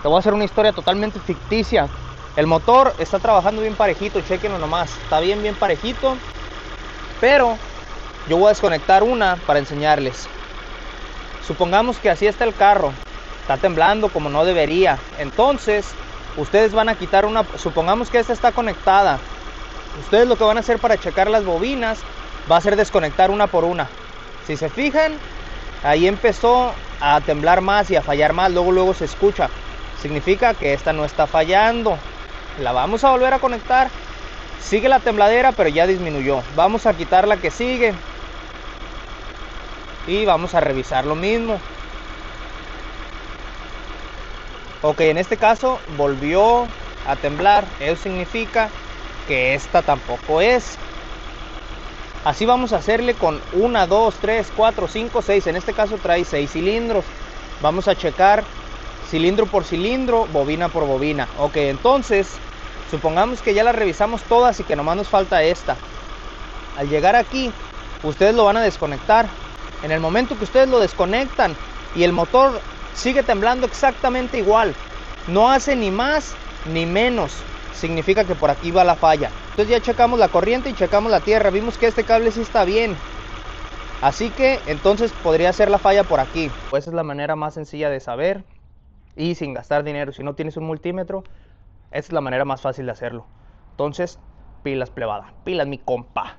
Te voy a hacer una historia totalmente ficticia. El motor está trabajando bien parejito, chequenlo nomás. Está bien parejito. Pero yo voy a desconectar una para enseñarles. Supongamos que así está el carro. Está temblando como no debería. Entonces, ustedes van a quitar una. Supongamos que esta está conectada. Ustedes lo que van a hacer para checar las bobinas va a ser desconectar una por una. Si se fijan, ahí empezó a temblar más y a fallar más. Luego se escucha. Significa que esta no está fallando. La vamos a volver a conectar. Sigue la tembladera, pero ya disminuyó. Vamos a quitar la que sigue. Y vamos a revisar lo mismo. Ok, en este caso volvió a temblar. Eso significa que esta tampoco es. Así vamos a hacerle con 1, 2, 3, 4, 5, 6. En este caso trae 6 cilindros. Vamos a checar cilindro por cilindro, bobina por bobina. Ok, entonces supongamos que ya las revisamos todas y que nomás nos falta esta. Al llegar aquí, ustedes lo van a desconectar. En el momento que ustedes lo desconectan y el motor sigue temblando exactamente igual, no hace ni más ni menos, significa que por aquí va la falla. Entonces ya checamos la corriente y checamos la tierra, vimos que este cable sí está bien, así que entonces podría ser la falla por aquí. Pues esa es la manera más sencilla de saber y sin gastar dinero. Si no tienes un multímetro, esa es la manera más fácil de hacerlo. Entonces, pilas plebada, pilas mi compa.